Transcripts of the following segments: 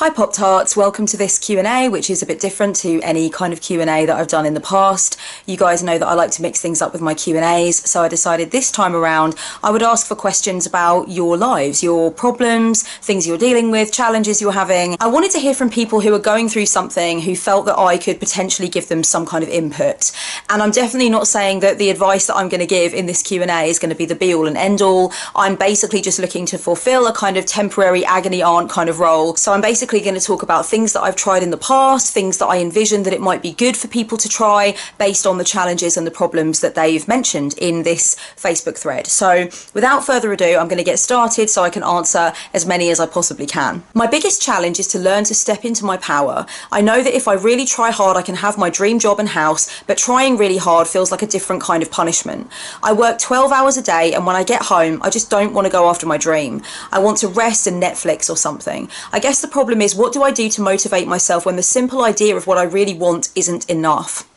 Hi Pop-Tarts, welcome to this Q&A, which is a bit different to any kind of Q&A that I've done in the past. You guys know that I like to mix things up with my Q&As, so I decided this time around I would ask for questions about your lives, your problems, things you're dealing with, challenges you're having. I wanted to hear from people who are going through something, who felt that I could potentially give them some kind of input. And I'm definitely not saying that the advice that I'm going to give in this Q&A is going to be the be-all and end-all. I'm basically just looking to fulfill a kind of temporary agony aunt kind of role. So I'm basically going to talk about things that I've tried in the past, things that I envision that it might be good for people to try based on the challenges and the problems that they've mentioned in this Facebook thread. So without further ado, I'm going to get started so I can answer as many as I possibly can. My biggest challenge is to learn to step into my power. I know that if I really try hard, I can have my dream job and house, but trying really hard feels like a different kind of punishment. I work 12 hours a day, and when I get home, I just don't want to go after my dream. I want to rest and Netflix or something. I guess the problem is, what do I do to motivate myself when the simple idea of what I really want isn't enough?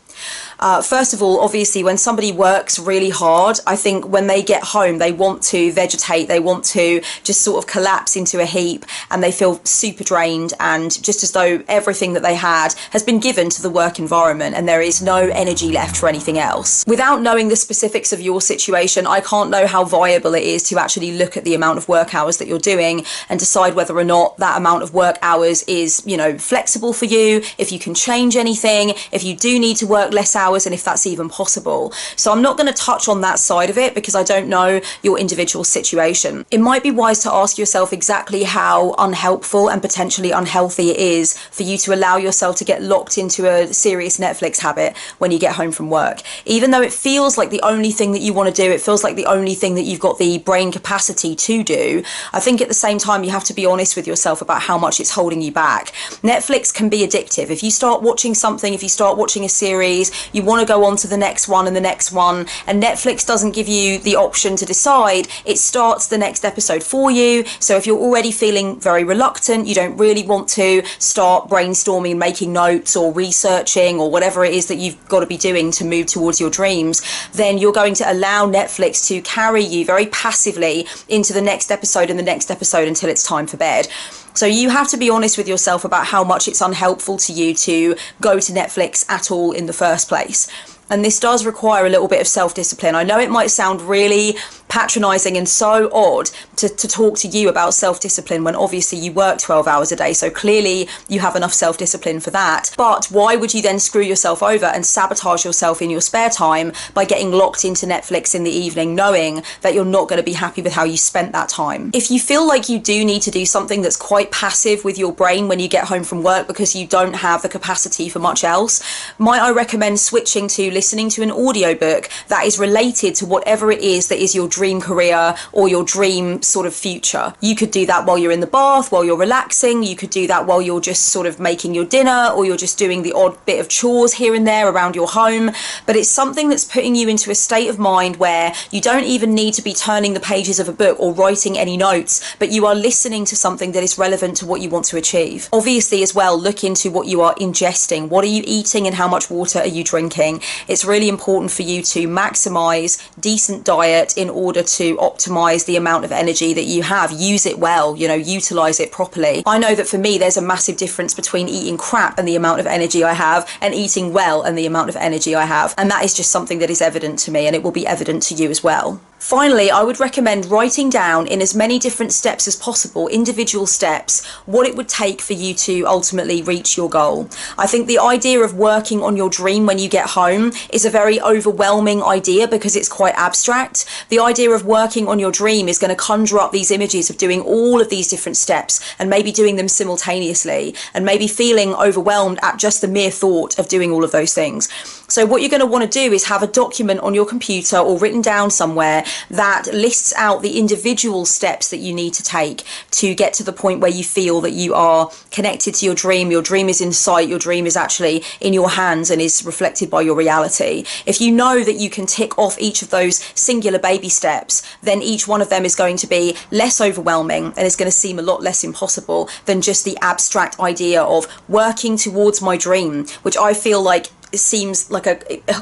First of all, obviously, when somebody works really hard, I think when they get home, they want to vegetate, they want to just sort of collapse into a heap, and they feel super drained, and just as though everything that they had has been given to the work environment and there is no energy left for anything else. Without knowing the specifics of your situation, I can't know how viable it is to actually look at the amount of work hours that you're doing and decide whether or not that amount of work hours is, flexible for you, if you can change anything, if you do need to work less hours, and if that's even possible. So I'm not going to touch on that side of it because I don't know your individual situation. It might be wise to ask yourself exactly how unhelpful and potentially unhealthy it is for you to allow yourself to get locked into a serious Netflix habit when you get home from work. Even though it feels like the only thing that you want to do, it feels like the only thing that you've got the brain capacity to do, I think at the same time you have to be honest with yourself about how much it's holding you back. Netflix can be addictive. If you start watching something, if you start watching a series, you want to go on to the next one and the next one, and Netflix doesn't give you the option to decide. It starts the next episode for you. So if you're already feeling very reluctant, you don't really want to start brainstorming, making notes or researching or whatever it is that you've got to be doing to move towards your dreams, then you're going to allow Netflix to carry you very passively into the next episode and the next episode until it's time for bed. So you have to be honest with yourself about how much it's unhelpful to you to go to Netflix at all in the first place. And this does require a little bit of self-discipline. I know it might sound really patronising and so odd to talk to you about self-discipline when obviously you work 12 hours a day, so clearly you have enough self-discipline for that. But why would you then screw yourself over and sabotage yourself in your spare time by getting locked into Netflix in the evening, knowing that you're not going to be happy with how you spent that time? If you feel like you do need to do something that's quite passive with your brain when you get home from work because you don't have the capacity for much else, might I recommend switching to listening to an audiobook that is related to whatever it is that is your dream career or your dream sort of future. You could do that while you're in the bath, while you're relaxing. You could do that while you're just sort of making your dinner, or you're just doing the odd bit of chores here and there around your home. But it's something that's putting you into a state of mind where you don't even need to be turning the pages of a book or writing any notes, but you are listening to something that is relevant to what you want to achieve. Obviously as well, look into what you are ingesting. What are you eating and how much water are you drinking? It's really important for you to maximize decent diet in order to optimize the amount of energy that you have. Use it well, utilize it properly. I know that for me there's a massive difference between eating crap and the amount of energy I have and eating well and the amount of energy I have, and that is just something that is evident to me, and it will be evident to you as well. Finally, I would recommend writing down in as many different steps as possible, individual steps, what it would take for you to ultimately reach your goal. I think the idea of working on your dream when you get home is a very overwhelming idea because it's quite abstract. The idea of working on your dream is going to conjure up these images of doing all of these different steps and maybe doing them simultaneously and maybe feeling overwhelmed at just the mere thought of doing all of those things. So what you're going to want to do is have a document on your computer or written down somewhere that lists out the individual steps that you need to take to get to the point where you feel that you are connected to your dream is in sight, your dream is actually in your hands and is reflected by your reality. If you know that you can tick off each of those singular baby steps, then each one of them is going to be less overwhelming and is going to seem a lot less impossible than just the abstract idea of working towards my dream, which I feel like seems like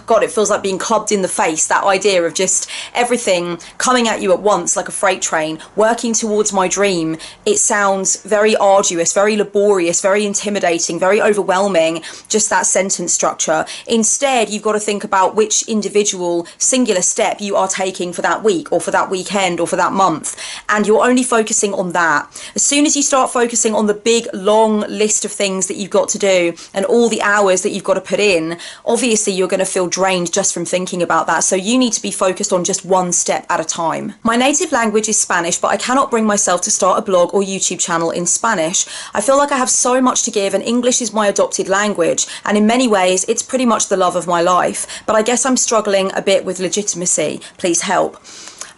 God, it feels like being clubbed in the face, that idea of just everything coming at you at once like a freight train, working towards my dream. It sounds very arduous, very laborious, very intimidating, very overwhelming, just that sentence structure. Instead, you've got to think about which individual singular step you are taking for that week or for that weekend or for that month, and you're only focusing on that. As soon as you start focusing on the big long list of things that you've got to do and all the hours that you've got to put in, obviously you're going to feel drained just from thinking about that. So you need to be focused on just one step at a time. My native language is Spanish, but I cannot bring myself to start a blog or YouTube channel in Spanish. I feel like I have so much to give, and English is my adopted language, and in many ways it's pretty much the love of my life, but I guess I'm struggling a bit with legitimacy. Please help.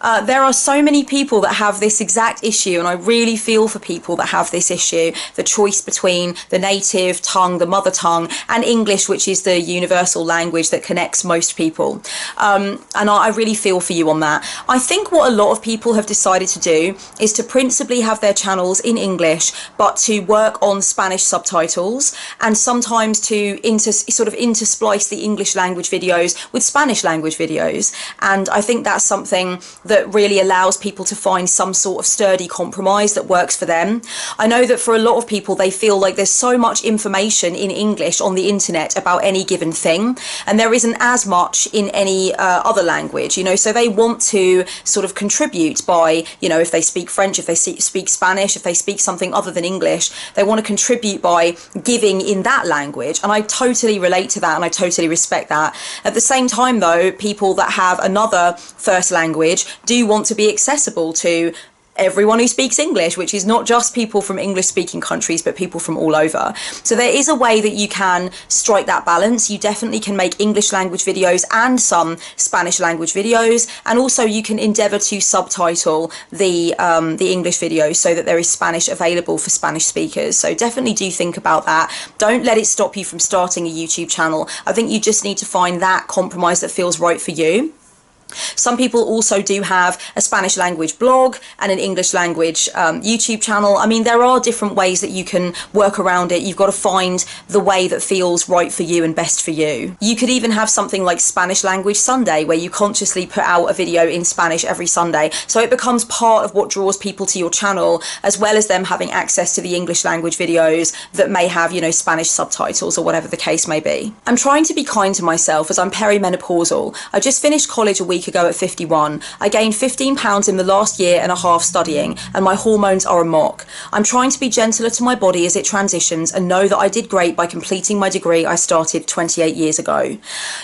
There are so many people that have this exact issue, and I really feel for people that have this issue, the choice between the native tongue, the mother tongue, and English, which is the universal language that connects most people. And I really feel for you on that. I think what a lot of people have decided to do is to principally have their channels in English, but to work on Spanish subtitles, and sometimes to intersplice the English language videos with Spanish language videos. And I think that's something that really allows people to find some sort of sturdy compromise that works for them. I know that for a lot of people, they feel like there's so much information in English on the internet about any given thing, and there isn't as much in any other language, you know, so they want to sort of contribute by, you know, if they speak French, if they speak Spanish, if they speak something other than English, they want to contribute by giving in that language. And I totally relate to that, and I totally respect that. At the same time though, people that have another first language do want to be accessible to everyone who speaks English, which is not just people from English speaking countries, but people from all over. So there is a way that you can strike that balance. You definitely can make English language videos and some Spanish language videos, and also you can endeavour to subtitle the English videos so that there is Spanish available for Spanish speakers. So definitely do think about that. Don't let it stop you from starting a YouTube channel. I think you just need to find that compromise that feels right for you. Some people also do have a Spanish language blog and an English language YouTube channel. I mean, there are different ways that you can work around it. You've got to find the way that feels right for you and best for you. You could even have something like Spanish Language Sunday, where you consciously put out a video in Spanish every Sunday. So it becomes part of what draws people to your channel, as well as them having access to the English language videos that may have, you know, Spanish subtitles or whatever the case may be. I'm trying to be kind to myself as I'm perimenopausal. I just finished college a week ago at 51. I gained 15 pounds in the last year and a half studying, and my hormones are amok. I'm trying to be gentler to my body as it transitions, and know that I did great by completing my degree I started 28 years ago.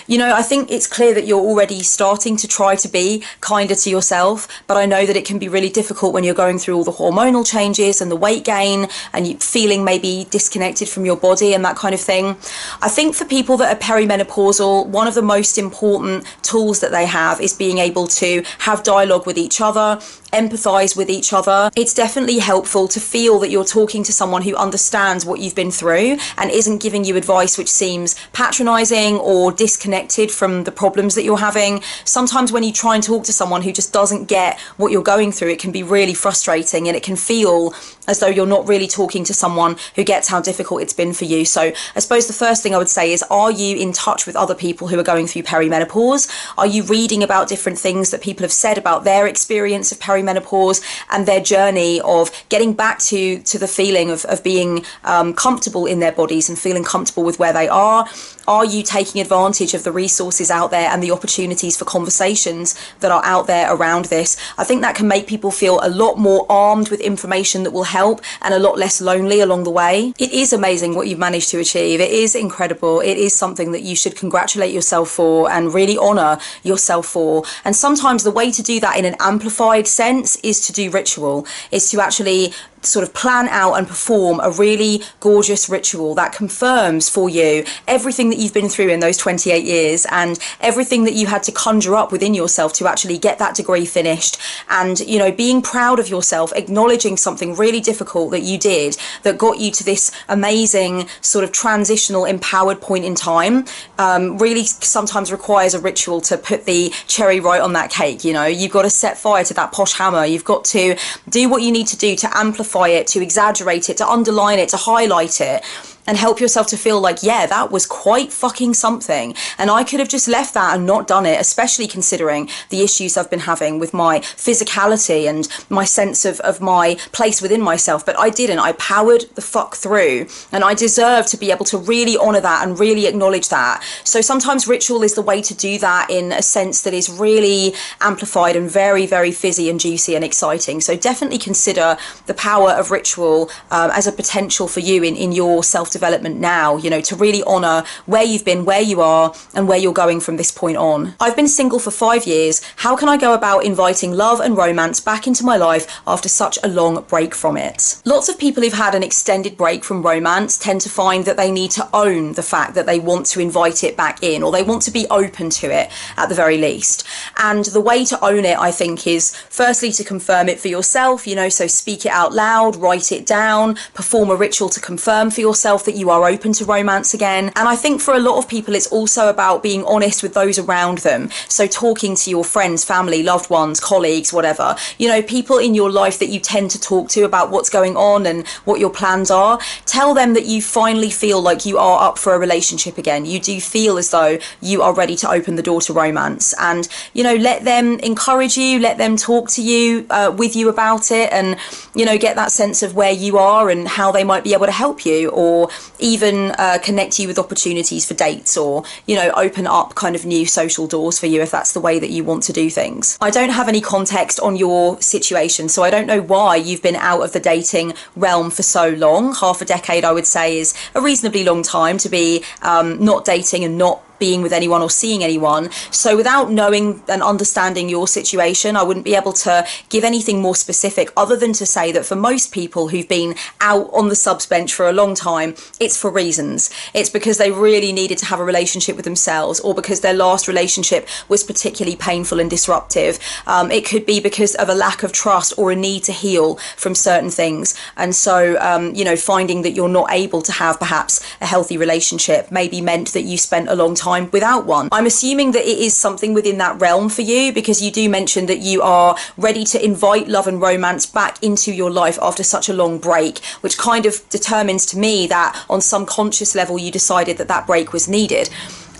You know, I think it's clear that you're already starting to try to be kinder to yourself, but I know that it can be really difficult when you're going through all the hormonal changes and the weight gain, and you feeling maybe disconnected from your body and that kind of thing. I think for people that are perimenopausal, one of the most important tools that they have is being able to have dialogue with each other, empathize with each other. It's definitely helpful to feel that you're talking to someone who understands what you've been through and isn't giving you advice which seems patronizing or disconnected from the problems that you're having. Sometimes when you try and talk to someone who just doesn't get what you're going through, it can be really frustrating, and it can feel as though you're not really talking to someone who gets how difficult it's been for you. So I suppose the first thing I would say is, are you in touch with other people who are going through perimenopause? Are you reading about different things that people have said about their experience of perimenopause and their journey of getting back to the feeling of being comfortable in their bodies and feeling comfortable with where they are? Are you taking advantage of the resources out there and the opportunities for conversations that are out there around this? I think that can make people feel a lot more armed with information that will help, and a lot less lonely along the way. It is amazing what you've managed to achieve. It is incredible. It is something that you should congratulate yourself for and really honour yourself for. And sometimes the way to do that in an amplified sense is to do ritual, is to actually sort of plan out and perform a really gorgeous ritual that confirms for you everything that you've been through in those 28 years and everything that you had to conjure up within yourself to actually get that degree finished. And, you know, being proud of yourself, acknowledging something really difficult that you did that got you to this amazing sort of transitional empowered point in time, really sometimes requires a ritual to put the cherry right on that cake. You know, you've got to set fire to that posh hammer. You've got to do what you need to do to amplify it, to exaggerate it, to underline it, to highlight it. and help yourself to feel like, yeah, that was quite fucking something. And I could have just left that and not done it, especially considering the issues I've been having with my physicality and my sense of my place within myself. But I didn't. I powered the fuck through, and I deserve to be able to really honour that and really acknowledge that. So sometimes ritual is the way to do that in a sense that is really amplified and very, very fizzy and juicy and exciting. So definitely consider the power of ritual as a potential for you in your self-development now, you know, to really honour where you've been, where you are, and where you're going from this point on. I've been single for 5 years. How can I go about inviting love and romance back into my life after such a long break from it? Lots of people who've had an extended break from romance tend to find that they need to own the fact that they want to invite it back in, or they want to be open to it at the very least. And the way to own it, I think, is firstly to confirm it for yourself, you know, so speak it out loud, write it down, perform a ritual to confirm for yourself that you are open to romance again. And I think for a lot of people, it's also about being honest with those around them. So talking to your friends, family, loved ones, colleagues, whatever, you know, people in your life that you tend to talk to about what's going on and what your plans are. Tell them that you finally feel like you are up for a relationship again. You do feel as though you are ready to open the door to romance, and, you know, let them encourage you, let them talk to you with you about it, and, you know, get that sense of where you are and how they might be able to help you, or even connect you with opportunities for dates, or, you know, open up kind of new social doors for you if that's the way that you want to do things. I don't have any context on your situation, so I don't know why you've been out of the dating realm for so long. Half a decade, I would say, is a reasonably long time to be not dating and not being with anyone or seeing anyone. So without knowing and understanding your situation, I wouldn't be able to give anything more specific other than to say that for most people who've been out on the subs bench for a long time, it's for reasons. It's because they really needed to have a relationship with themselves, or because their last relationship was particularly painful and disruptive. It could be because of a lack of trust or a need to heal from certain things. And so, you know, finding that you're not able to have perhaps a healthy relationship maybe meant that you spent a long time without one. I'm assuming that it is something within that realm for you, because you do mention that you are ready to invite love and romance back into your life after such a long break, which kind of determines to me that on some conscious level you decided that that break was needed.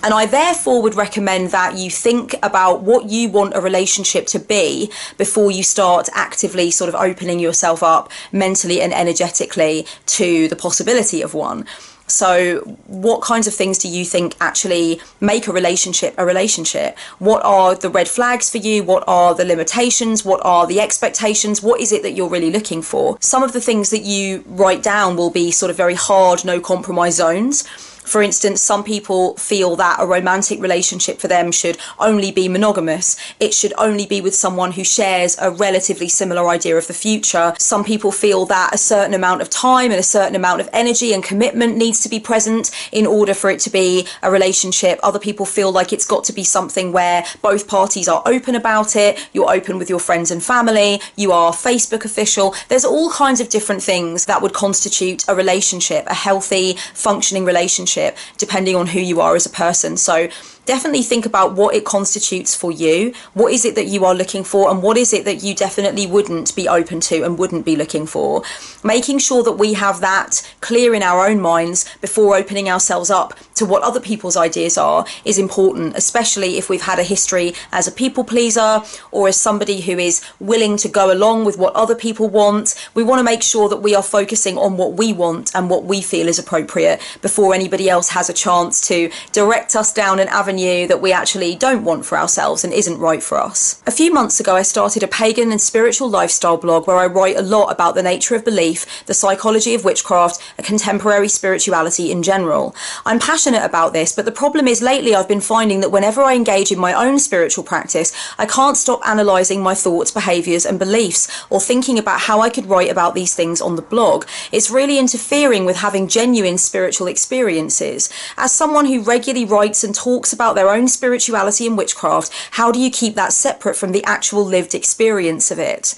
And I therefore would recommend that you think about what you want a relationship to be before you start actively sort of opening yourself up mentally and energetically to the possibility of one. So what kinds of things do you think actually make a relationship a relationship? What are the red flags for you? What are the limitations? What are the expectations? What is it that you're really looking for? Some of the things that you write down will be sort of very hard, no compromise zones. For instance, some people feel that a romantic relationship for them should only be monogamous. It should only be with someone who shares a relatively similar idea of the future. Some people feel that a certain amount of time and a certain amount of energy and commitment needs to be present in order for it to be a relationship. Other people feel like it's got to be something where both parties are open about it. You're open with your friends and family. You are Facebook official. There's all kinds of different things that would constitute a relationship, a healthy, functioning relationship, depending on who you are as a person. So definitely think about what it constitutes for you. What is it that you are looking for, and what is it that you definitely wouldn't be open to and wouldn't be looking for? Making sure that we have that clear in our own minds before opening ourselves up to what other people's ideas are is important, especially if we've had a history as a people pleaser or as somebody who is willing to go along with what other people want. We want to make sure that we are focusing on what we want and what we feel is appropriate before anybody else has a chance to direct us down an avenue that we actually don't want for ourselves and isn't right for us. A few months ago, I started a pagan and spiritual lifestyle blog where I write a lot about the nature of belief, the psychology of witchcraft, and contemporary spirituality in general. I'm passionate about this, but the problem is lately I've been finding that whenever I engage in my own spiritual practice, I can't stop analysing my thoughts, behaviours and beliefs, or thinking about how I could write about these things on the blog. It's really interfering with having genuine spiritual experiences. As someone who regularly writes and talks about their own spirituality and witchcraft, how do you keep that separate from the actual lived experience of it?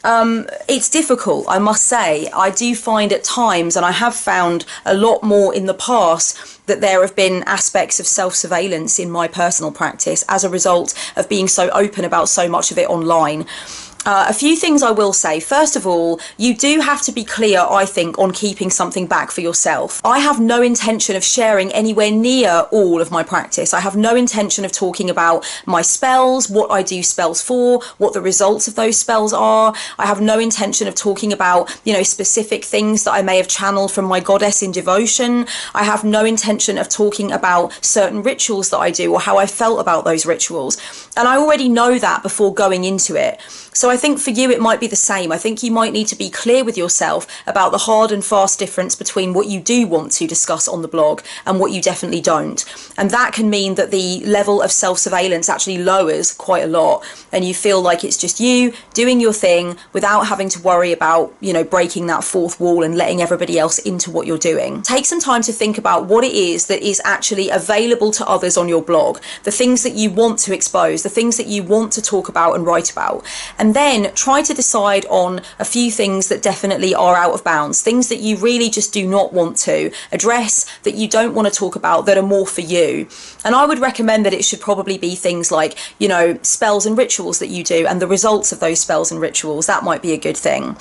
It's difficult, I must say. I do find at times, and I have found a lot more in the past, that there have been aspects of self-surveillance in my personal practice as a result of being so open about so much of it online. A few things I will say. First of all, you do have to be clear, I think, on keeping something back for yourself. I have no intention of sharing anywhere near all of my practice. I have no intention of talking about my spells, what I do spells for, what the results of those spells are. I have no intention of talking about, specific things that I may have channeled from my goddess in devotion. I have no intention of talking about certain rituals that I do or how I felt about those rituals. And I already know that before going into it. So I think for you, it might be the same. I think you might need to be clear with yourself about the hard and fast difference between what you do want to discuss on the blog and what you definitely don't. And that can mean that the level of self-surveillance actually lowers quite a lot. And you feel like it's just you doing your thing without having to worry about, breaking that fourth wall and letting everybody else into what you're doing. Take some time to think about what it is that is actually available to others on your blog, the things that you want to expose, the things that you want to talk about and write about. And then try to decide on a few things that definitely are out of bounds, things that you really just do not want to address, that you don't want to talk about, that are more for you. And I would recommend that it should probably be things like, spells and rituals that you do and the results of those spells and rituals. That might be a good thing.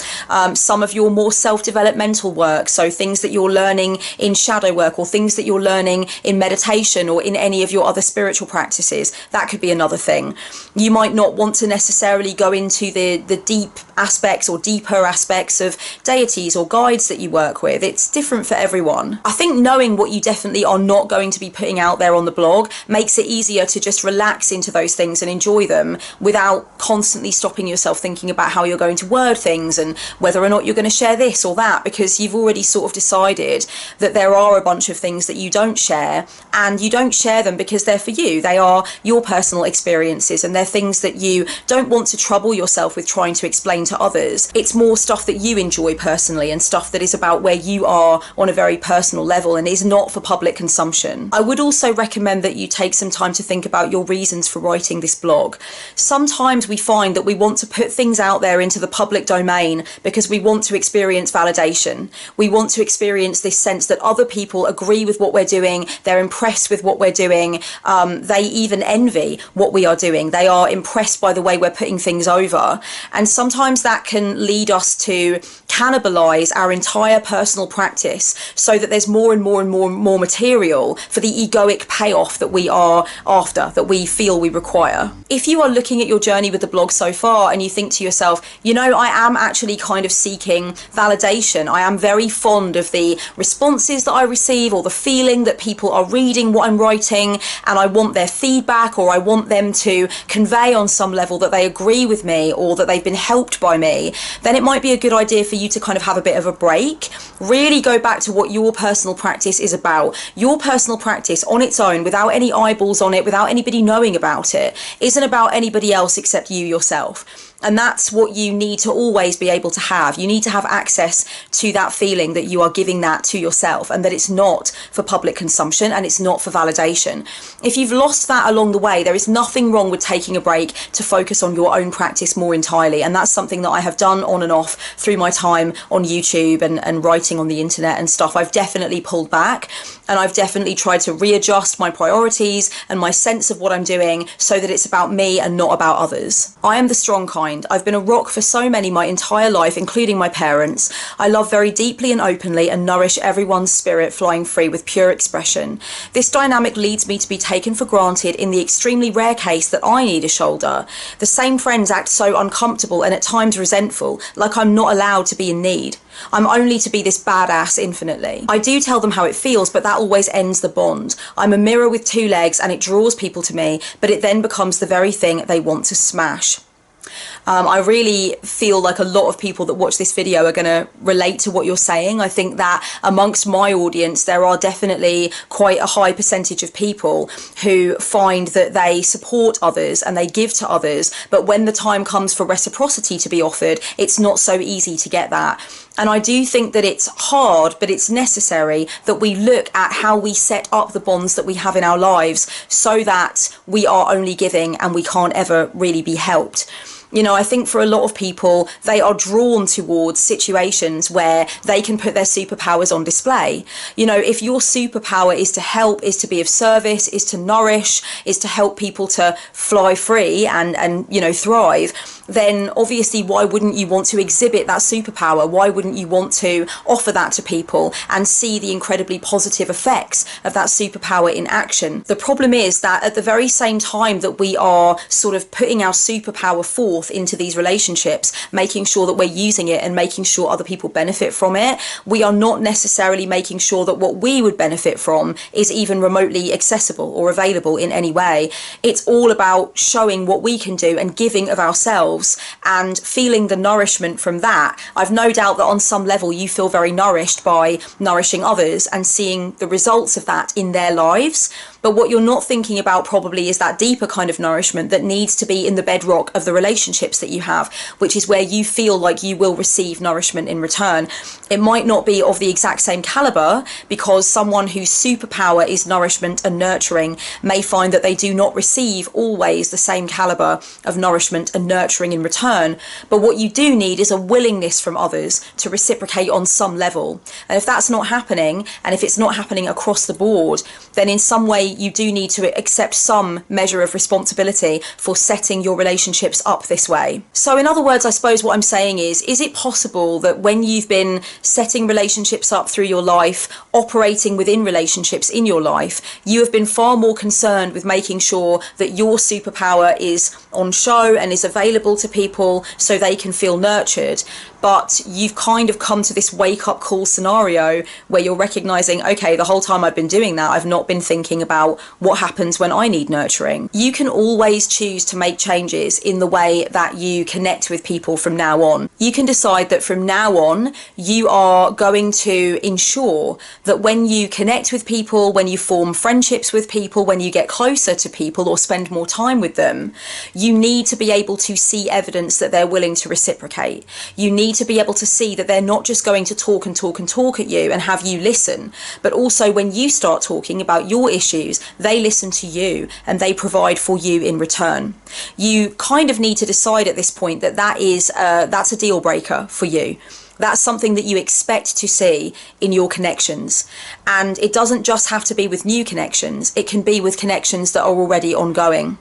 Some of your more self-developmental work, so things that you're learning in shadow work or things that you're learning in meditation or in any of your other spiritual practices, that could be another thing. You might not want to necessarily go into the deep aspects or deeper aspects of deities or guides that you work with. It's different for everyone. I think knowing what you definitely are not going to be putting out there on the blog makes it easier to just relax into those things and enjoy them without constantly stopping yourself thinking about how you're going to word things and whether or not you're going to share this or that, because you've already sort of decided that there are a bunch of things that you don't share, and you don't share them because they're for you. They are your personal experiences and they're things that you don't want to trouble yourself with trying to explain to others. It's more stuff that you enjoy personally and stuff that is about where you are on a very personal level and is not for public consumption. I would also recommend that you take some time to think about your reasons for writing this blog. Sometimes we find that we want to put things out there into the public domain because we want to experience validation. We want to experience this sense that other people agree with what we're doing, they're impressed with what we're doing, they even envy what we are doing, they are impressed by the way we're putting things over. And sometimes that can lead us to cannibalize our entire personal practice so that there's more and more and more material for the egoic payoff that we are after, that we feel we require. If you are looking at your journey with the blog so far and you think to yourself, I am actually kind of seeking validation. I am very fond of the responses that I receive or the feeling that people are reading what I'm writing, and I want their feedback, or I want them to convey on some level that they agree with me or that they've been helped by me, then it might be a good idea for you to kind of have a bit of a break. Really go back to what your personal practice is about. Your personal practice on its own, without any eyeballs on it, without anybody knowing about it, isn't about anybody else except you yourself. And that's what you need to always be able to have. You need to have access to that feeling that you are giving that to yourself and that it's not for public consumption and it's not for validation. If you've lost that along the way, there is nothing wrong with taking a break to focus on your own practice more entirely. And that's something that I have done on and off through my time on YouTube and writing on the internet and stuff. I've definitely pulled back, and I've definitely tried to readjust my priorities and my sense of what I'm doing so that it's about me and not about others. I am the strong kind. I've been a rock for so many my entire life, including my parents. I love very deeply and openly and nourish everyone's spirit flying free with pure expression. This dynamic leads me to be taken for granted in the extremely rare case that I need a shoulder. The same friends act so uncomfortable and at times resentful, like I'm not allowed to be in need. I'm only to be this badass infinitely. I do tell them how it feels, but that always ends the bond. I'm a mirror with two legs and it draws people to me, but it then becomes the very thing they want to smash. I really feel like a lot of people that watch this video are going to relate to what you're saying. I think that amongst my audience, there are definitely quite a high percentage of people who find that they support others and they give to others, but when the time comes for reciprocity to be offered, it's not so easy to get that. And I do think that it's hard, but it's necessary that we look at how we set up the bonds that we have in our lives so that we are only giving and we can't ever really be helped. You know, I think for a lot of people, they are drawn towards situations where they can put their superpowers on display. You know, if your superpower is to help, is to be of service, is to nourish, is to help people to fly free and you know, thrive, then obviously why wouldn't you want to exhibit that superpower? Why wouldn't you want to offer that to people and see the incredibly positive effects of that superpower in action? The problem is that at the very same time that we are sort of putting our superpower forth into these relationships, making sure that we're using it and making sure other people benefit from it, we are not necessarily making sure that what we would benefit from is even remotely accessible or available in any way. It's all about showing what we can do and giving of ourselves and feeling the nourishment from that. I've no doubt that on some level you feel very nourished by nourishing others and seeing the results of that in their lives. But what you're not thinking about probably is that deeper kind of nourishment that needs to be in the bedrock of the relationships that you have, which is where you feel like you will receive nourishment in return. It might not be of the exact same caliber, because someone whose superpower is nourishment and nurturing may find that they do not receive always the same caliber of nourishment and nurturing in return. But what you do need is a willingness from others to reciprocate on some level. And if that's not happening, and if it's not happening across the board, then in some way you do need to accept some measure of responsibility for setting your relationships up this way. So in other words, I suppose what I'm saying is it possible that when you've been setting relationships up through your life, operating within relationships in your life, you have been far more concerned with making sure that your superpower is on show and is available to people so they can feel nurtured, but you've kind of come to this wake-up call scenario where you're recognizing, okay, the whole time I've been doing that, I've not been thinking about what happens when I need nurturing. You can always choose to make changes in the way that you connect with people from now on. You can decide that from now on, you are going to ensure that when you connect with people, when you form friendships with people, when you get closer to people or spend more time with them, you need to be able to see evidence that they're willing to reciprocate. You need to be able to see that they're not just going to talk and talk and talk at you and have you listen, but also when you start talking about your issues, they listen to you and they provide for you in return. You kind of need to decide at this point that that's a deal breaker for you. That's something that you expect to see in your connections. And it doesn't just have to be with new connections. It can be with connections that are already ongoing.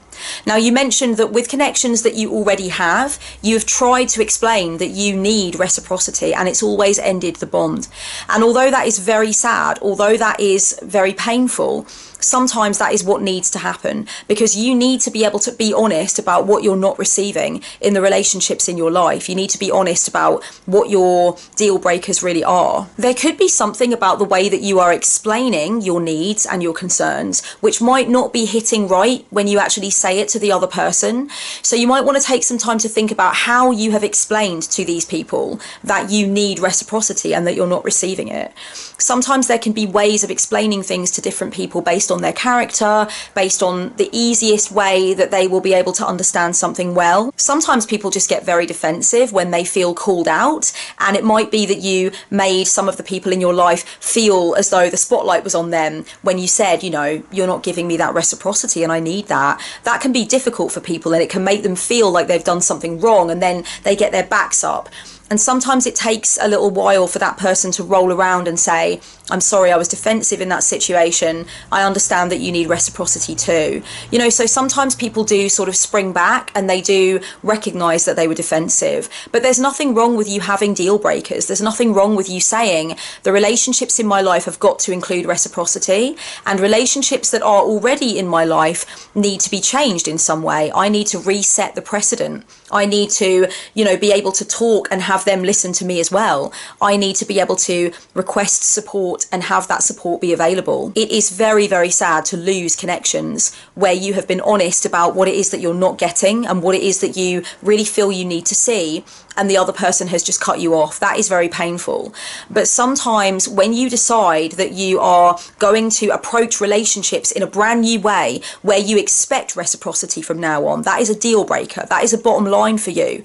Now, you mentioned that with connections that you already have, you have tried to explain that you need reciprocity and it's always ended the bond. And although that is very sad, although that is very painful, sometimes that is what needs to happen, because you need to be able to be honest about what you're not receiving in the relationships in your life. You need to be honest about what your deal breakers really are. There could be something about the way that you are explaining your needs and your concerns which might not be hitting right when you actually say it to the other person. So you might want to take some time to think about how you have explained to these people that you need reciprocity and that you're not receiving it. Sometimes there can be ways of explaining things to different people based on their character, based on the easiest way that they will be able to understand something well. Sometimes people just get very defensive when they feel called out, and it might be that you made some of the people in your life feel as though the spotlight was on them when you said, you know, you're not giving me that reciprocity and I need that. That can be difficult for people and it can make them feel like they've done something wrong, and then they get their backs up. And sometimes it takes a little while for that person to roll around and say, I'm sorry, I was defensive in that situation. I understand that you need reciprocity too. You know, so sometimes people do sort of spring back and they do recognize that they were defensive. But there's nothing wrong with you having deal breakers. There's nothing wrong with you saying the relationships in my life have got to include reciprocity, and relationships that are already in my life need to be changed in some way. I need to reset the precedent. I need to, you know, be able to talk and have them listen to me as well. I need to be able to request support and have that support be available. It is very, very sad to lose connections where you have been honest about what it is that you're not getting and what it is that you really feel you need to see, and the other person has just cut you off. That is very painful. But sometimes when you decide that you are going to approach relationships in a brand new way where you expect reciprocity from now on, that is a deal breaker. That is a bottom line for you.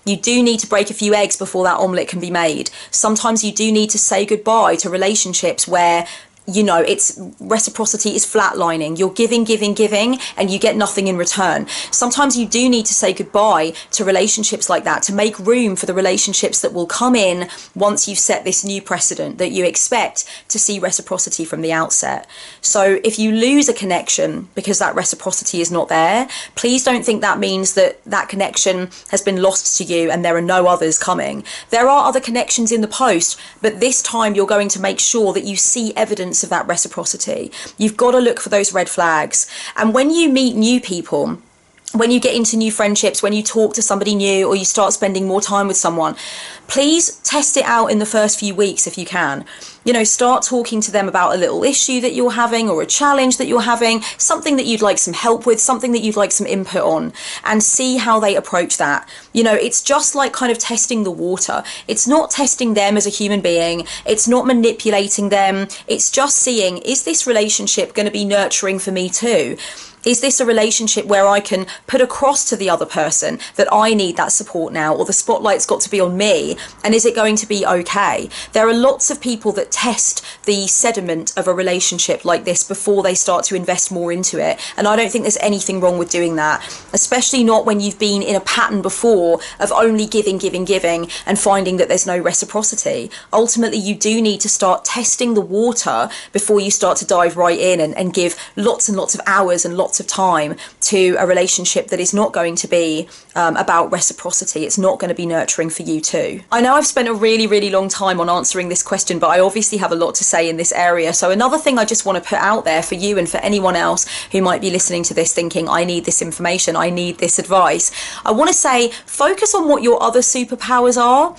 You do need to break a few eggs before that omelette can be made. Sometimes you do need to say goodbye to relationships where you know, it's reciprocity is flatlining. You're giving, and you get nothing in return. Sometimes you do need to say goodbye to relationships like that to make room for the relationships that will come in once you've set this new precedent that you expect to see reciprocity from the outset. So if you lose a connection because that reciprocity is not there, please don't think that means that that connection has been lost to you and there are no others coming. There are other connections in the post, but this time you're going to make sure that you see evidence of that reciprocity. You've got to look for those red flags. And when you meet new people, when you get into new friendships, when you talk to somebody new, or you start spending more time with someone, please test it out in the first few weeks if you can. You know, start talking to them about a little issue that you're having, or a challenge that you're having, something that you'd like some help with, something that you'd like some input on, and see how they approach that. You know, it's just like kind of testing the water. It's not testing them as a human being. It's not manipulating them. It's just seeing, is this relationship going to be nurturing for me too? Is this a relationship where I can put across to the other person that I need that support now, or the spotlight's got to be on me, and is it going to be okay? There are lots of people that test the sediment of a relationship like this before they start to invest more into it, and I don't think there's anything wrong with doing that, especially not when you've been in a pattern before of only giving and finding that there's no reciprocity. Ultimately, you do need to start testing the water before you start to dive right in and give lots and lots of hours and lots of time to a relationship that is not going to be about reciprocity. It's not going to be nurturing for you too. I know I've spent a really long time on answering this question, but I obviously have a lot to say in this area. So another thing I just want to put out there for you and for anyone else who might be listening to this thinking, I need this information, I need this advice. I want to say, focus on what your other superpowers are.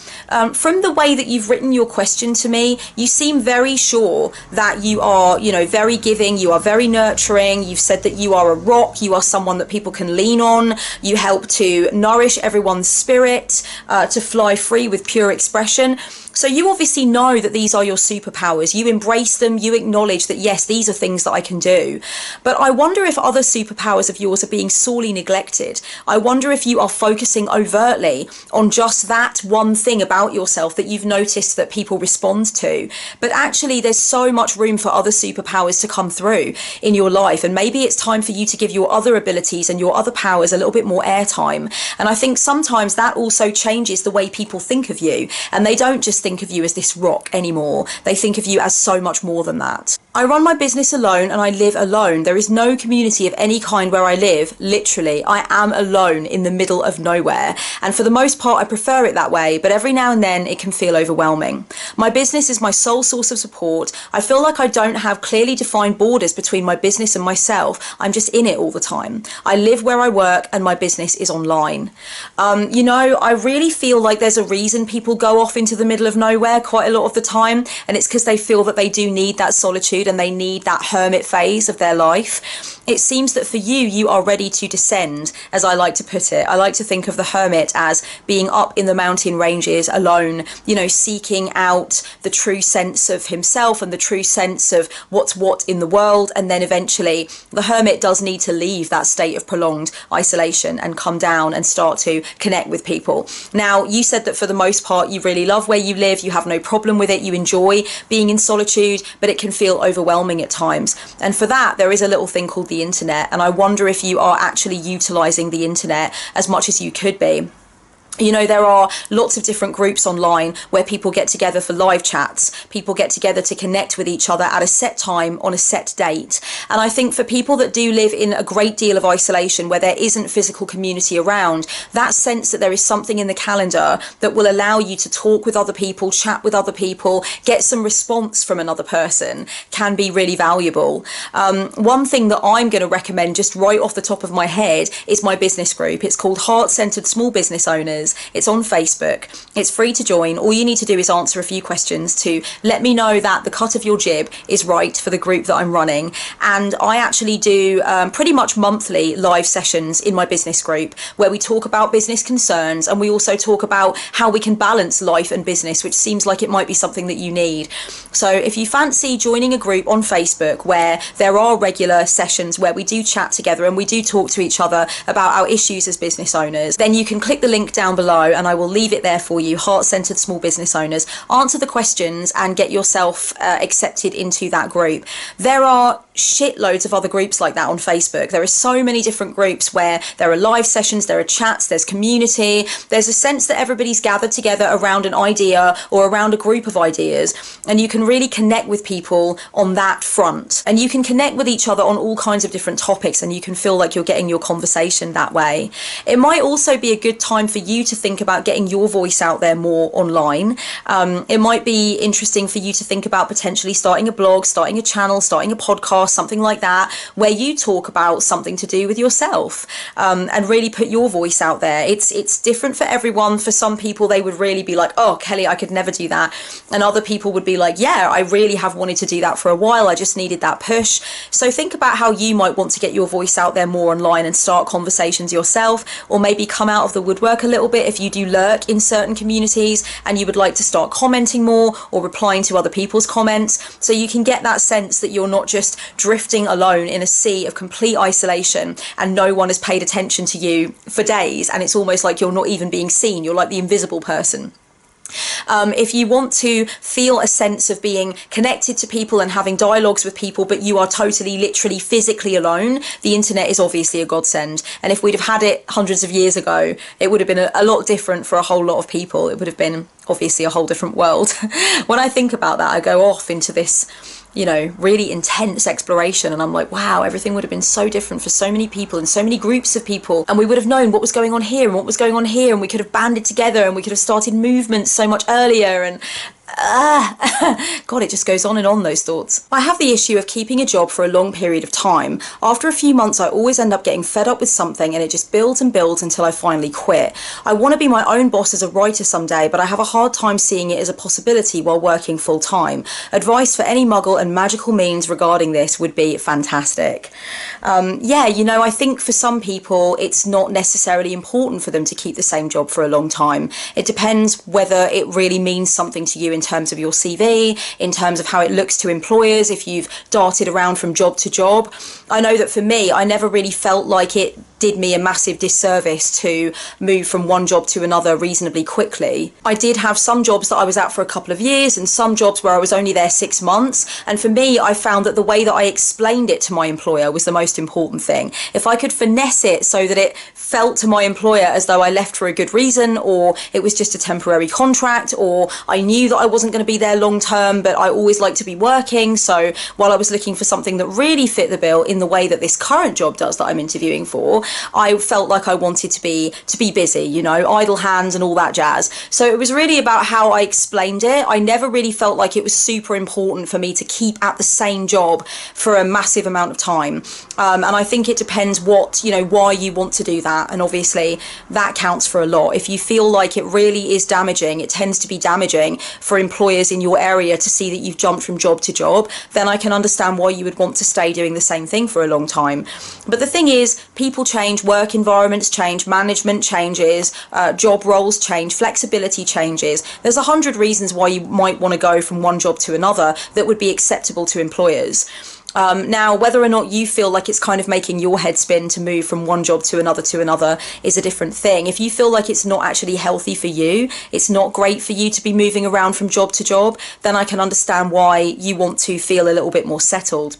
From the way that you've written your question to me, you seem very sure that you are, you know, very giving, you are very nurturing. You've said that you are a rock, you are someone that people can lean on, you help to nourish everyone's spirit, to fly free with pure expression. So you obviously know that these are your superpowers. You embrace them, you acknowledge that yes, these are things that I can do. But I wonder if other superpowers of yours are being sorely neglected. I wonder if you are focusing overtly on just that one thing about yourself that you've noticed that people respond to. But actually there's so much room for other superpowers to come through in your life, and maybe it's time for you to give your other abilities and your other powers a little bit more airtime. And I think sometimes that also changes the way people think of you, and they don't just think of you as this rock anymore. They think of you as so much more than that. I run my business alone and I live alone. There is no community of any kind where I live. Literally, I am alone in the middle of nowhere. And for the most part, I prefer it that way, but every now and then it can feel overwhelming. My business is my sole source of support. I feel like I don't have clearly defined borders between my business and myself. I'm just in it all the time. I live where I work and my business is online. You know, I really feel like there's a reason people go off into the middle of nowhere quite a lot of the time, and it's because they feel that they do need that solitude and they need that hermit phase of their life. It seems that for you, you are ready to descend, as I like to put it. I like to think of the hermit as being up in the mountain ranges alone, you know, seeking out the true sense of himself and the true sense of what's what in the world. And then eventually the hermit does need to leave that state of prolonged isolation and come down and start to connect with people. Now, you said that for the most part, you really love where you live, you have no problem with it, you enjoy being in solitude, but it can feel overwhelming at times. And for that, there is a little thing called the internet, and I wonder if you are actually utilizing the internet as much as you could be. You know, there are lots of different groups online where people get together for live chats. People get together to connect with each other at a set time on a set date. And I think for people that do live in a great deal of isolation where there isn't physical community around, that sense that there is something in the calendar that will allow you to talk with other people, chat with other people, get some response from another person can be really valuable. One thing that I'm going to recommend just right off the top of my head is my business group. It's called Heart-Centered Small Business Owners. It's on Facebook. It's free to join. All you need to do is answer a few questions to let me know that the cut of your jib is right for the group that I'm running. And I actually do pretty much monthly live sessions in my business group where we talk about business concerns, and we also talk about how we can balance life and business, which seems like it might be something that you need. So if you fancy joining a group on Facebook where there are regular sessions where we do chat together and we do talk to each other about our issues as business owners, then you can click the link down below, and I will leave it there for you. Heart-centered small business owners. Answer the questions and get yourself accepted into that group. There are shitloads of other groups like that on Facebook. There are so many different groups where there are live sessions, there are chats, there's community, there's a sense that everybody's gathered together around an idea or around a group of ideas, and you can really connect with people on that front, and you can connect with each other on all kinds of different topics, and you can feel like you're getting your conversation that way. It might also be a good time for you to think about getting your voice out there more online. It might be interesting for you to think about potentially starting a blog, starting a channel, starting a podcast, something like that, where you talk about something to do with yourself, and really put your voice out there. It's different for everyone. For some people, they would really be like, oh, Kelly, I could never do that. And other people would be like, yeah, I really have wanted to do that for a while. I just needed that push. So think about how you might want to get your voice out there more online and start conversations yourself, or maybe come out of the woodwork a little bit if you do lurk in certain communities and you would like to start commenting more or replying to other people's comments, so you can get that sense that you're not just drifting alone in a sea of complete isolation and no one has paid attention to you for days, and it's almost like you're not even being seen. You're like the invisible person. If you want to feel a sense of being connected to people and having dialogues with people, but you are totally, literally, physically alone, the internet is obviously a godsend. And if we'd have had it hundreds of years ago, it would have been a lot different for a whole lot of people. It would have been obviously a whole different world. When I think about that, I go off into this, you know, really intense exploration, and I'm like, wow, everything would have been so different for so many people and so many groups of people, and we would have known what was going on here and what was going on here, and we could have banded together and we could have started movements so much earlier, and God, it just goes on and on, those thoughts. I have the issue of keeping a job for a long period of time. After a few months, I always end up getting fed up with something, and it just builds and builds until I finally quit. I want to be my own boss as a writer someday, but I have a hard time seeing it as a possibility while working full time. Advice for any muggle and magical means regarding this would be fantastic. Yeah, you know, I think for some people, it's not necessarily important for them to keep the same job for a long time. It depends whether it really means something to you in terms of your CV, in terms of how it looks to employers, if you've darted around from job to job. I know that for me, I never really felt like it did me a massive disservice to move from one job to another reasonably quickly. I did have some jobs that I was at for a couple of years and some jobs where I was only there 6 months, and for me I found that the way that I explained it to my employer was the most important thing. If I could finesse it so that it felt to my employer as though I left for a good reason, or it was just a temporary contract, or I knew that I wasn't going to be there long term but I always like to be working, so while I was looking for something that really fit the bill in the way that this current job does that I'm interviewing for, I felt like I wanted to be busy, you know, idle hands and all that jazz. So it was really about how I explained it. I never really felt like it was super important for me to keep at the same job for a massive amount of time. And I think it depends what, you know, why you want to do that. And obviously that counts for a lot. If you feel like it really is damaging, it tends to be damaging for employers in your area to see that you've jumped from job to job, then I can understand why you would want to stay doing the same thing for a long time. But the thing is, people change, work environments change, management changes, job roles change, flexibility changes. There's 100 reasons why you might want to go from one job to another that would be acceptable to employers. Now, whether or not you feel like it's kind of making your head spin to move from one job to another is a different thing. If you feel like it's not actually healthy for you, it's not great for you to be moving around from job to job, then I can understand why you want to feel a little bit more settled.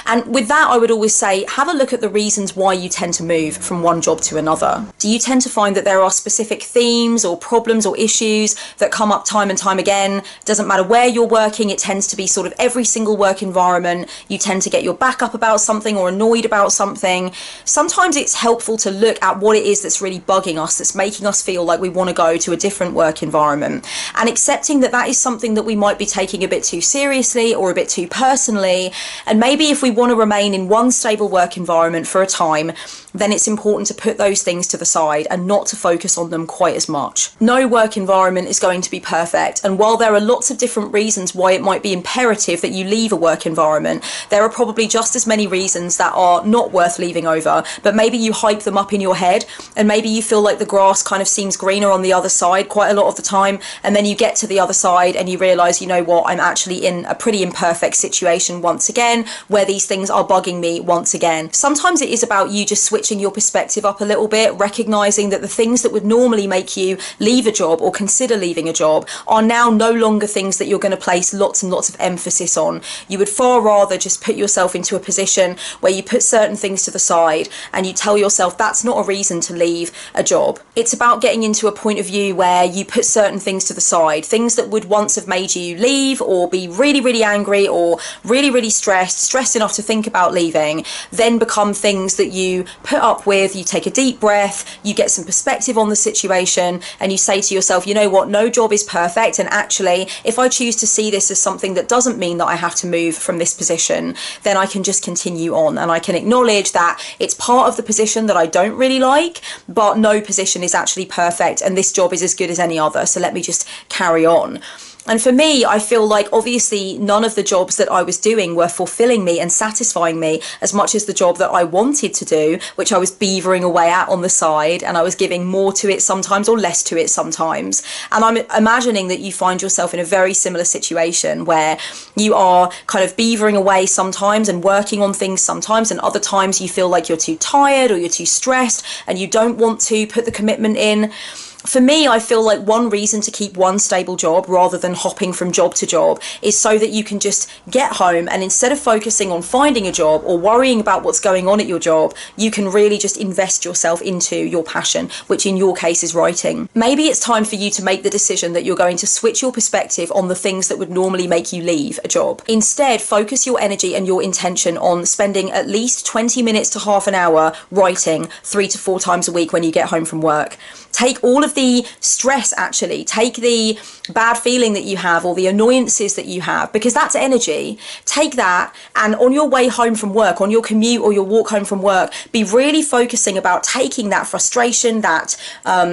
And with that, I would always say, have a look at the reasons why you tend to move from one job to another. Do you tend to find that there are specific themes or problems or issues that come up time and time again? It doesn't matter where you're working, it tends to be sort of every single work environment. You tend to get your back up about something or annoyed about something. Sometimes it's helpful to look at what it is that's really bugging us, that's making us feel like we want to go to a different work environment, and accepting that that is something that we might be taking a bit too seriously or a bit too personally. And maybe if we want to remain in one stable work environment for a time, then it's important to put those things to the side and not to focus on them quite as much. No work environment is going to be perfect, and while there are lots of different reasons why it might be imperative that you leave a work environment, there are probably just as many reasons that are not worth leaving over, but maybe you hype them up in your head, and maybe you feel like the grass kind of seems greener on the other side quite a lot of the time, and then you get to the other side and you realise, you know what, I'm actually in a pretty imperfect situation once again, where these things are bugging me once again. Sometimes it is about you just switching switching your perspective up a little bit, recognizing that the things that would normally make you leave a job or consider leaving a job are now no longer things that you're going to place lots and lots of emphasis on. You would far rather just put yourself into a position where you put certain things to the side and you tell yourself that's not a reason to leave a job. It's about getting into a point of view where you put certain things to the side, things that would once have made you leave or be really, really angry or really, really stressed enough to think about leaving, then become things that you put up with. You take a deep breath, you get some perspective on the situation, and you say to yourself, you know what, no job is perfect, and actually if I choose to see this as something that doesn't mean that I have to move from this position, then I can just continue on, and I can acknowledge that it's part of the position that I don't really like, but no position is actually perfect, and this job is as good as any other, so let me just carry on. And for me, I feel like obviously none of the jobs that I was doing were fulfilling me and satisfying me as much as the job that I wanted to do, which I was beavering away at on the side, and I was giving more to it sometimes or less to it sometimes. And I'm imagining that you find yourself in a very similar situation where you are kind of beavering away sometimes and working on things sometimes, and other times you feel like you're too tired or you're too stressed and you don't want to put the commitment in. For me, I feel like one reason to keep one stable job rather than hopping from job to job is so that you can just get home, and instead of focusing on finding a job or worrying about what's going on at your job, you can really just invest yourself into your passion, which in your case is writing. Maybe it's time for you to make the decision that you're going to switch your perspective on the things that would normally make you leave a job. Instead, focus your energy and your intention on spending at least 20 minutes to half an hour writing 3 to 4 times a week when you get home from work. Take all of the stress, actually, take the bad feeling that you have or the annoyances that you have, because that's energy. Take that, and on your way home from work, on your commute or your walk home from work, be really focusing about taking that frustration, that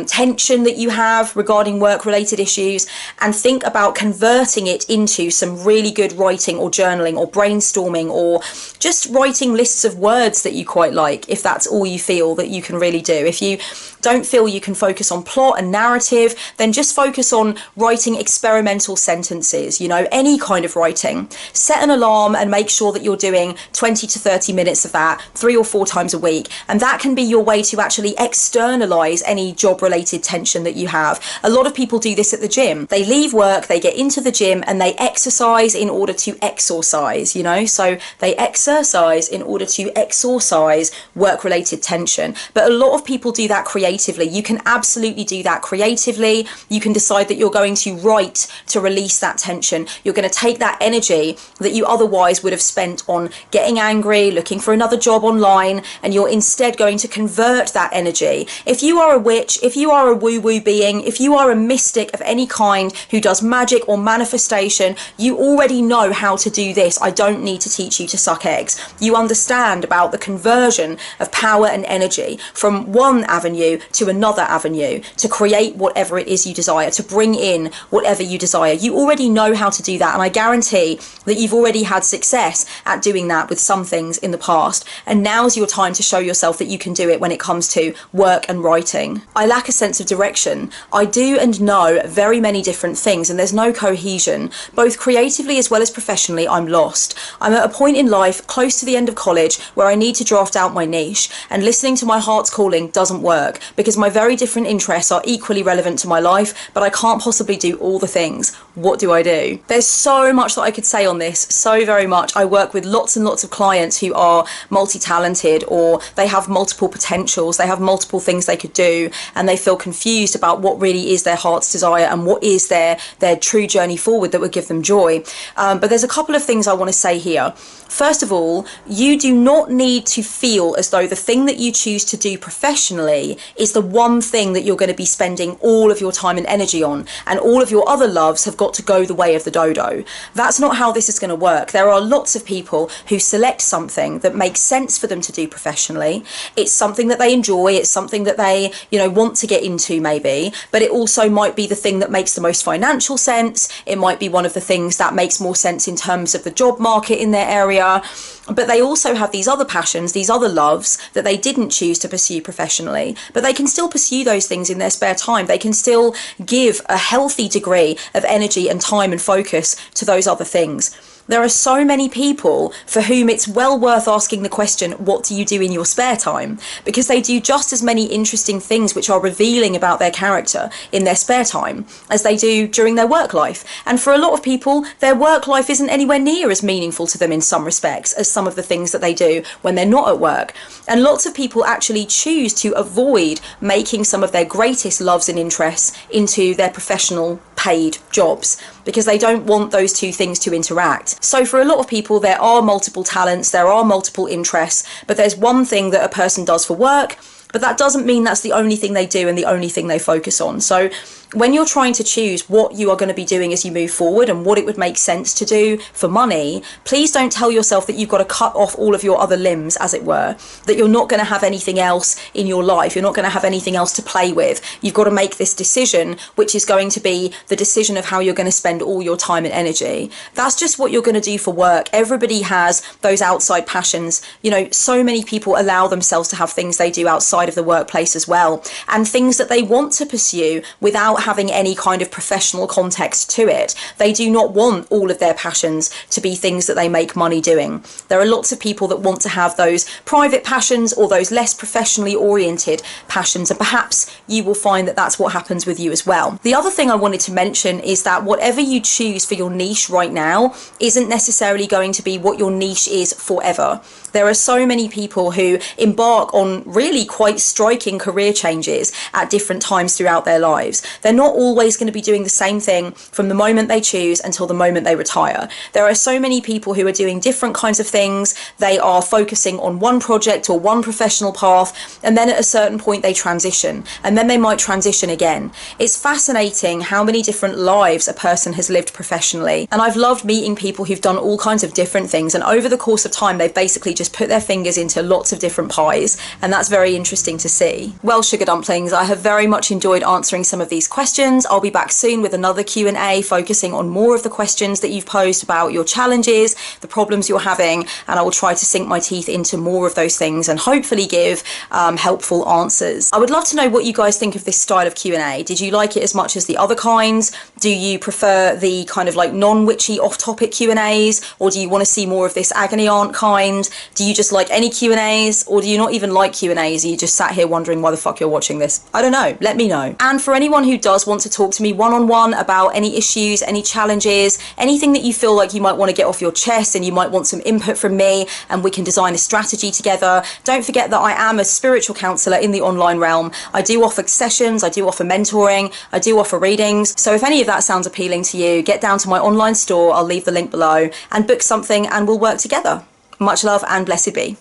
tension that you have regarding work-related issues, and think about converting it into some really good writing or journaling or brainstorming, or just writing lists of words that you quite like, if that's all you feel that you can really do. If you don't feel you can focus on plot and narrative, then just focus on writing experimental sentences, you know, any kind of writing. Set an alarm and make sure that you're doing 20 to 30 minutes of that 3 or 4 times a week. And that can be your way to actually externalize any job related tension that you have. A lot of people do this at the gym. They leave work, they get into the gym, and they exercise in order to exorcise, you know, so they exercise in order to exorcise work related tension. But a lot of people do that creatively. You can absolutely do that creatively. You can decide that you're going to write to release that tension. You're going to take that energy that you otherwise would have spent on getting angry, looking for another job online, and you're instead going to convert that energy. If you are a witch, if you are a woo-woo being, if you are a mystic of any kind who does magic or manifestation, you already know how to do this. I don't need to teach you to suck eggs. You understand about the conversion of power and energy from one avenue to another avenue to create whatever it is you desire, to bring in whatever you desire. You already know how to do that, and I guarantee that you've already had success at doing that with some things in the past, and now's your time to show yourself that you can do it when it comes to work and writing. I lack a sense of direction. I do and know very many different things, and there's no cohesion. Both creatively as well as professionally, I'm lost. I'm at a point in life close to the end of college where I need to draft out my niche, and listening to my heart's calling doesn't work, because my very different interests are equally relevant to my life, but I can't possibly do all the things. What do I do? There's so much that I could say on this, so very much. I work with lots and lots of clients who are multi-talented, or they have multiple potentials, they have multiple things they could do, and they feel confused about what really is their heart's desire and what is their true journey forward that would give them joy. But there's a couple of things I want to say here. First of all, you do not need to feel as though the thing that you choose to do professionally is the one thing that you're going to be spending all of your time and energy on, and all of your other loves have got to go the way of the dodo. That's not how this is going to work. There are lots of people who select something that makes sense for them to do professionally. It's something that they enjoy, it's something that they, you know, want to get into maybe, but it also might be the thing that makes the most financial sense. It might be one of the things that makes more sense in terms of the job market in their area. But they also have these other passions, these other loves that they didn't choose to pursue professionally, but they can still pursue those things in their spare time. They can still give a healthy degree of energy and time and focus to those other things. There are so many people for whom it's well worth asking the question, what do you do in your spare time? Because they do just as many interesting things which are revealing about their character in their spare time as they do during their work life. And for a lot of people, their work life isn't anywhere near as meaningful to them in some respects as some of the things that they do when they're not at work. And lots of people actually choose to avoid making some of their greatest loves and interests into their professional paid jobs because they don't want those two things to interact. So for a lot of people, there are multiple talents, there are multiple interests, but there's one thing that a person does for work, but that doesn't mean that's the only thing they do and the only thing they focus on. So when you're trying to choose what you are going to be doing as you move forward and what it would make sense to do for money, please don't tell yourself that you've got to cut off all of your other limbs, as it were, that you're not going to have anything else in your life, you're not going to have anything else to play with. You've got to make this decision, which is going to be the decision of how you're going to spend all your time and energy. That's just what you're going to do for work. Everybody has those outside passions. You know, so many people allow themselves to have things they do outside of the workplace as well, and things that they want to pursue without having any kind of professional context to it. They do not want all of their passions to be things that they make money doing. There are lots of people that want to have those private passions or those less professionally oriented passions, and perhaps you will find that that's what happens with you as well. The other thing I wanted to mention is that whatever you choose for your niche right now isn't necessarily going to be what your niche is forever. There are so many people who embark on really quite striking career changes at different times throughout their lives. They're not always going to be doing the same thing from the moment they choose until the moment they retire. There are so many people who are doing different kinds of things. They are focusing on one project or one professional path, and then at a certain point they transition, and then they might transition again. It's fascinating how many different lives a person has lived professionally, and I've loved meeting people who've done all kinds of different things, and over the course of time they've basically just put their fingers into lots of different pies, and that's very interesting to see. Well, sugar dumplings, I have very much enjoyed answering some of these questions. I'll be back soon with another Q&A focusing on more of the questions that you've posed about your challenges, the problems you're having, and I will try to sink my teeth into more of those things and hopefully give helpful answers. I would love to know what you guys think of this style of Q&A. Did you like it as much as the other kinds? Do you prefer the kind of like non-witchy off-topic Q&As, or do you want to see more of this agony aunt kind? Do you just like any Q&As, or do you not even like Q&As? Are you just sat here wondering why the fuck you're watching this? I don't know. Let me know. And for anyone who does want to talk to me one-on-one about any issues, any challenges, anything that you feel like you might want to get off your chest and you might want some input from me and we can design a strategy together, don't forget that I am a spiritual counsellor in the online realm. I do offer sessions, I do offer mentoring, I do offer readings. So if any of that sounds appealing to you, get down to my online store, I'll leave the link below, and book something and we'll work together. Much love and blessed be.